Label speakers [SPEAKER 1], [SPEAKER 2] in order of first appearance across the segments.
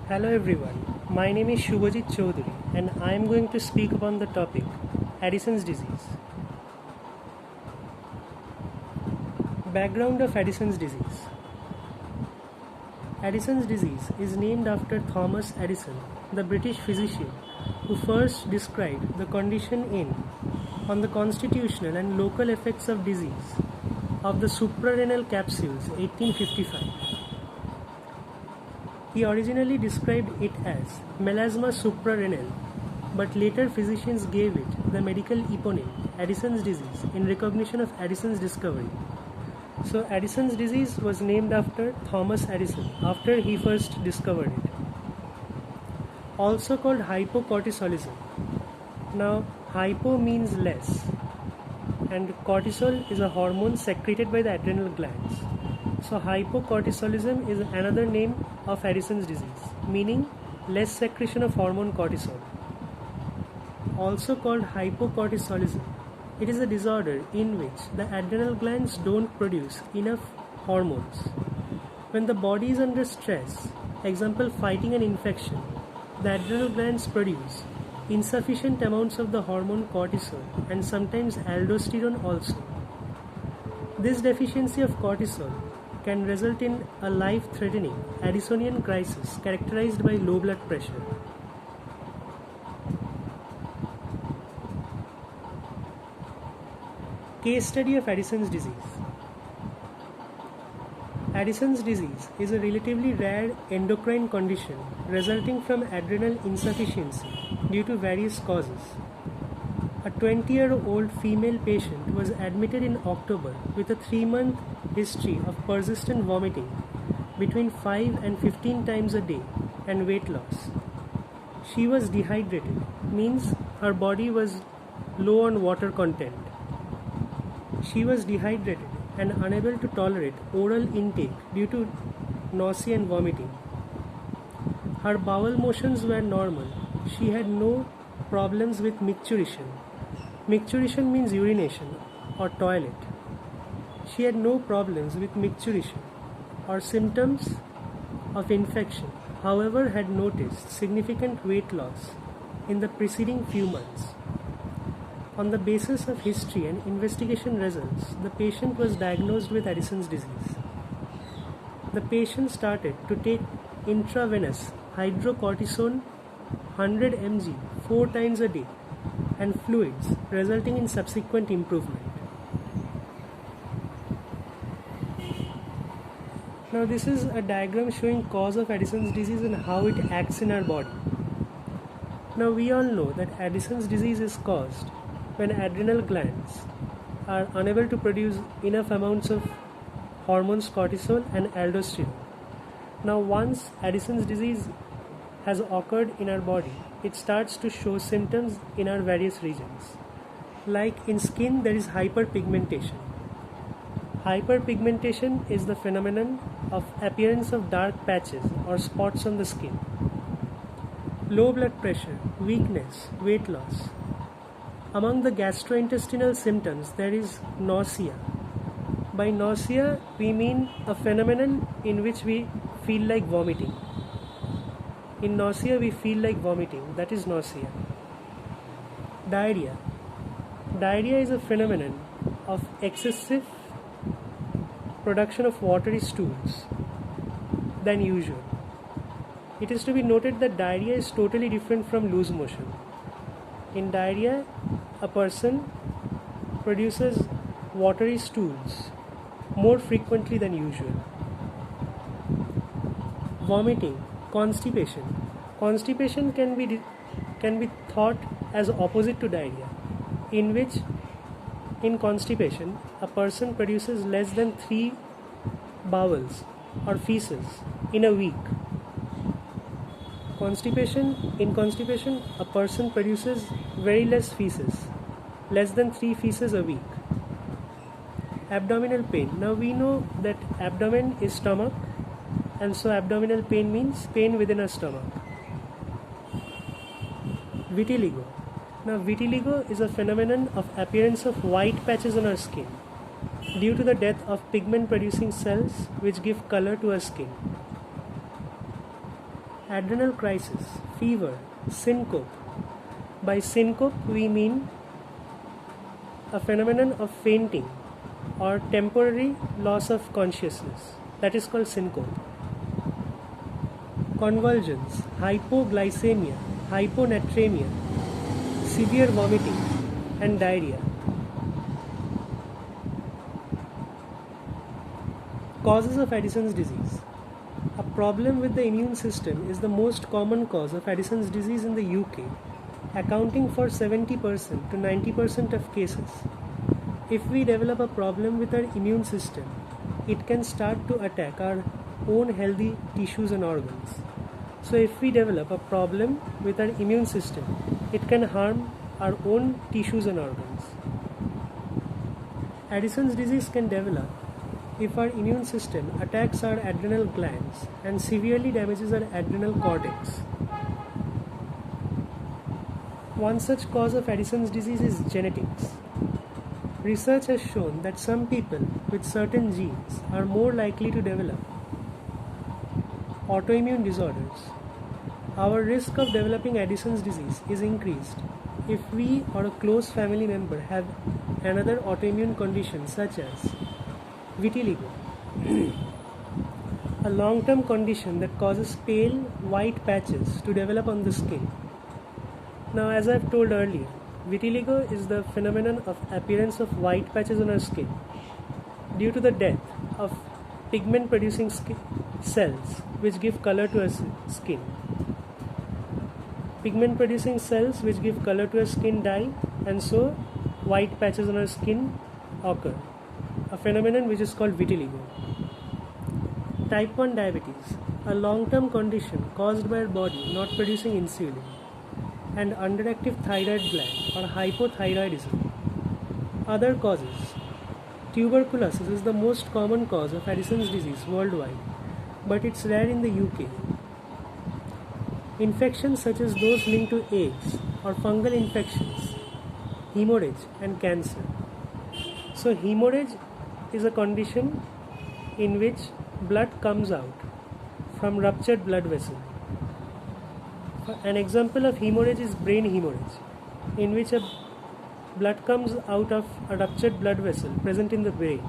[SPEAKER 1] Hello everyone, my name is Shubhajit Chaudhary and I am going to speak upon the topic Addison's disease. Background of Addison's disease. Addison's disease is named after Thomas Addison, the British physician who first described the condition on the constitutional and local effects of disease of the suprarenal capsules 1855. He originally described it as melasma suprarenal, but later physicians gave it the medical eponym Addison's disease in recognition of Addison's discovery. So Addison's disease was named after Thomas Addison after he first discovered it. Also called hypocortisolism. Now hypo means less and cortisol is a hormone secreted by the adrenal glands. So hypocortisolism is another name of Addison's disease, meaning less secretion of hormone cortisol. Also called hypocortisolism, it is a disorder in which the adrenal glands don't produce enough hormones. When the body is under stress, example fighting an infection, the adrenal glands produce insufficient amounts of the hormone cortisol and sometimes aldosterone also. This deficiency of cortisol can result in a life-threatening Addisonian crisis characterized by low blood pressure. Case study of Addison's disease. Addison's disease is a relatively rare endocrine condition resulting from adrenal insufficiency due to various causes. A 20-year-old female patient was admitted in October with a 3-month history of persistent vomiting between 5 and 15 times a day and weight loss. She was dehydrated, means her body was low on water content. She was dehydrated and unable to tolerate oral intake due to nausea and vomiting. Her bowel motions were normal. She had no problems with micturition. Micturition means urination or toilet. She had no problems with micturition or symptoms of infection, however had noticed significant weight loss in the preceding few months. On the basis of history and investigation results, the patient was diagnosed with Addison's disease. The patient started to take intravenous hydrocortisone 100 mg 4 times a day and fluids, resulting in subsequent improvement. Now this is a diagram showing cause of Addison's disease and how it acts in our body. Now we all know that Addison's disease is caused when adrenal glands are unable to produce enough amounts of hormones cortisol and aldosterone. Now once Addison's disease has occurred in our body, it starts to show symptoms in our various regions. Like in skin, there is hyperpigmentation. Hyperpigmentation is the phenomenon of appearance of dark patches or spots on the skin. Low blood pressure, weakness, weight loss. Among the gastrointestinal symptoms, there is nausea. By nausea, we mean a phenomenon in which we feel like vomiting. In nausea, we feel like vomiting. That is nausea. Diarrhea. Diarrhea is a phenomenon of excessive production of watery stools than usual. It is to be noted that diarrhea is totally different from loose motion. In diarrhea, a person produces watery stools more frequently than usual. Vomiting. Constipation. Constipation can be thought as opposite to diarrhea, in which in constipation a person produces less than 3 bowels or feces in a week. In constipation a person produces very less feces, less than 3 feces a week. Abdominal pain. Now we know that abdomen is stomach, and so abdominal pain means pain within a stomach. Vitiligo. Now vitiligo is a phenomenon of appearance of white patches on our skin due to the death of pigment producing cells which give color to our skin. adrenal crisis, fever, syncope. By syncope, we mean a phenomenon of fainting or temporary loss of consciousness. That is called syncope. Convulsions, hypoglycemia, hyponatremia, severe vomiting, and diarrhea. Causes of Addison's disease. A problem with the immune system is the most common cause of Addison's disease in the UK, accounting for 70% to 90% of cases. If we develop a problem with our immune system, it can start to attack our own healthy tissues and organs. So if we develop a problem with our immune system, it can harm our own tissues and organs. Addison's disease can develop if our immune system attacks our adrenal glands and severely damages our adrenal cortex. One such cause of Addison's disease is genetics. Research has shown that some people with certain genes are more likely to develop autoimmune disorders. Our risk of developing Addison's disease is increased if we or a close family member have another autoimmune condition such as vitiligo, a long-term condition that causes pale white patches to develop on the skin. Now, as I've told earlier, vitiligo is the phenomenon of appearance of white patches on our skin due to the death of pigment-producing cells which give color to our skin. Pigment-producing cells which give color to our skin die, and so white patches on our skin occur, a phenomenon which is called vitiligo. Type 1 diabetes, a long-term condition caused by our body not producing insulin, and underactive thyroid gland or hypothyroidism. Other causes. Tuberculosis is the most common cause of Addison's disease worldwide, but it's rare in the UK. Infections such as those linked to AIDS or fungal infections, hemorrhage, and cancer. So hemorrhage is a condition in which blood comes out from ruptured blood vessel. An example of hemorrhage is brain hemorrhage, in which a blood comes out of a ruptured blood vessel present in the brain.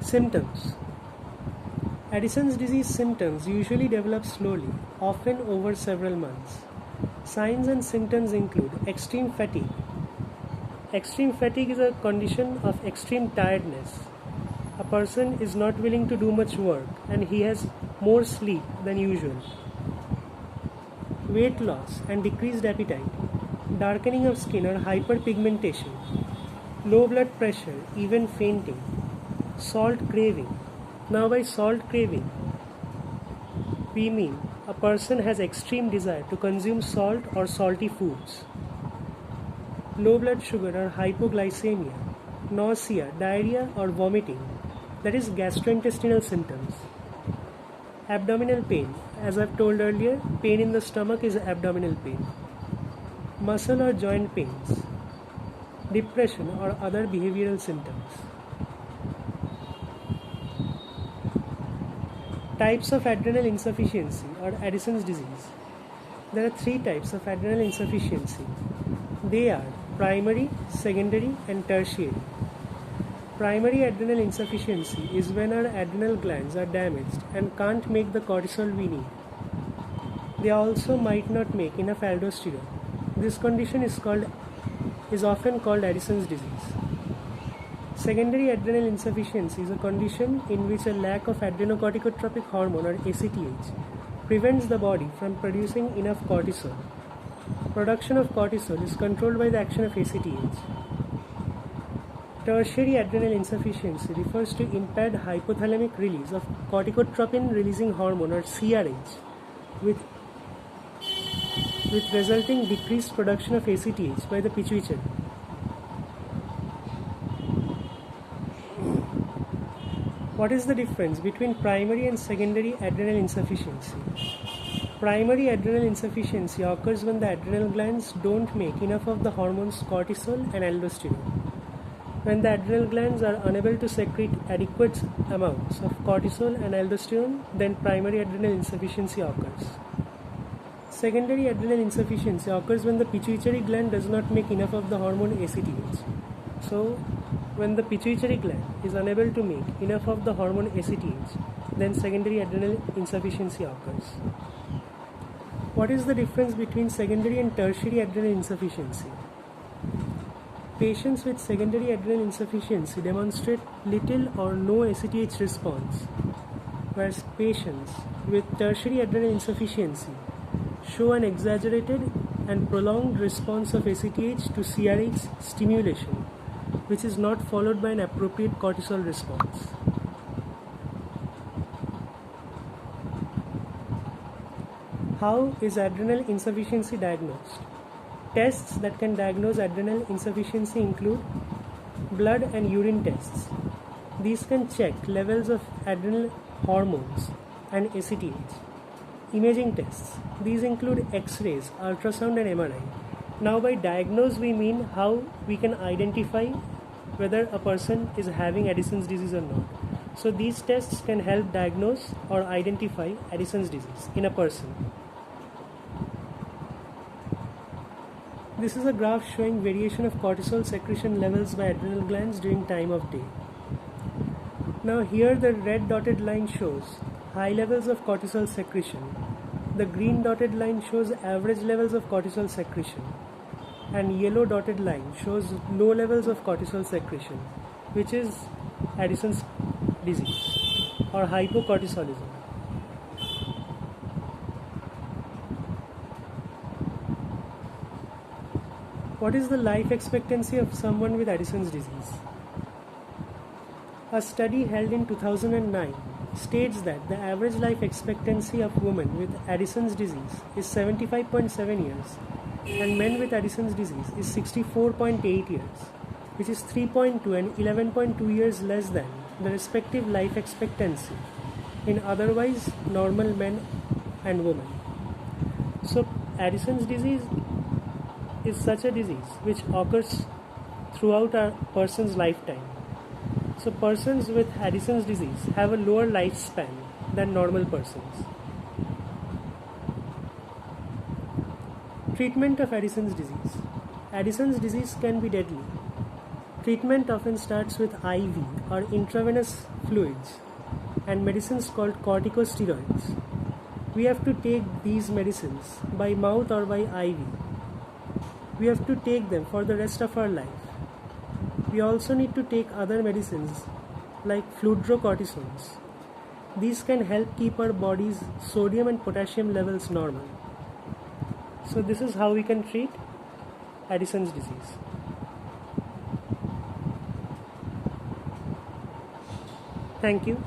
[SPEAKER 1] Symptoms. Addison's disease symptoms usually develop slowly, often over several months. Signs and symptoms include extreme fatigue. Extreme fatigue is a condition of extreme tiredness. A person is not willing to do much work and he has more sleep than usual. Weight loss and decreased appetite, darkening of skin or hyperpigmentation, low blood pressure, even fainting, salt craving. Now by salt craving, we mean a person has extreme desire to consume salt or salty foods. Low blood sugar or hypoglycemia, nausea, diarrhea or vomiting, that is gastrointestinal symptoms. Abdominal pain, as I've told earlier, pain in the stomach is abdominal pain. Muscle or joint pains, depression or other behavioral symptoms. Types of adrenal insufficiency or Addison's disease. There are 3 types of adrenal insufficiency. They are primary, secondary, and tertiary. Primary adrenal insufficiency is when our adrenal glands are damaged and can't make the cortisol we need. They also might not make enough aldosterone. This condition is often called Addison's disease. Secondary adrenal insufficiency is a condition in which a lack of adrenocorticotropic hormone or ACTH prevents the body from producing enough cortisol. Production of cortisol is controlled by the action of ACTH. Tertiary adrenal insufficiency refers to impaired hypothalamic release of corticotropin releasing hormone or CRH with resulting decreased production of ACTH by the pituitary. What is the difference between primary and secondary adrenal insufficiency? Primary adrenal insufficiency occurs when the adrenal glands don't make enough of the hormones cortisol and aldosterone. when the adrenal glands are unable to secrete adequate amounts of cortisol and aldosterone, then primary adrenal insufficiency occurs. Secondary adrenal insufficiency occurs when the pituitary gland does not make enough of the hormone ACTH. So, when the pituitary gland is unable to make enough of the hormone ACTH, then secondary adrenal insufficiency occurs. What is the difference between secondary and tertiary adrenal insufficiency? Patients with secondary adrenal insufficiency demonstrate little or no ACTH response, whereas patients with tertiary adrenal insufficiency show an exaggerated and prolonged response of ACTH to CRH stimulation, which is not followed by an appropriate cortisol response. How is adrenal insufficiency diagnosed? Tests that can diagnose adrenal insufficiency include blood and urine tests. These can check levels of adrenal hormones and ACTH. Imaging tests. These include X-rays, ultrasound and MRI. Now by diagnose we mean how we can identify whether a person is having Addison's disease or not. So these tests can help diagnose or identify Addison's disease in a person. This is a graph showing variation of cortisol secretion levels by adrenal glands during time of day. Now here the red dotted line shows high levels of cortisol secretion. The green dotted line shows average levels of cortisol secretion. And yellow dotted line shows low levels of cortisol secretion, which is Addison's disease or hypocortisolism. What is the life expectancy of someone with Addison's disease? A study held in 2009 states that the average life expectancy of women with Addison's disease is 75.7 years and men with Addison's disease is 64.8 years, which is 3.2 and 11.2 years less than the respective life expectancy in otherwise normal men and women. So Addison's disease is such a disease which occurs throughout a person's lifetime. So persons with Addison's disease have a lower lifespan than normal persons. Treatment of Addison's disease. Addison's disease can be deadly. Treatment often starts with IV or intravenous fluids and medicines called corticosteroids. We have to take these medicines by mouth or by IV. We have to take them for the rest of our life. We also need to take other medicines like fludrocortisons. These can help keep our body's sodium and potassium levels normal. So this is how we can treat Addison's disease. Thank you.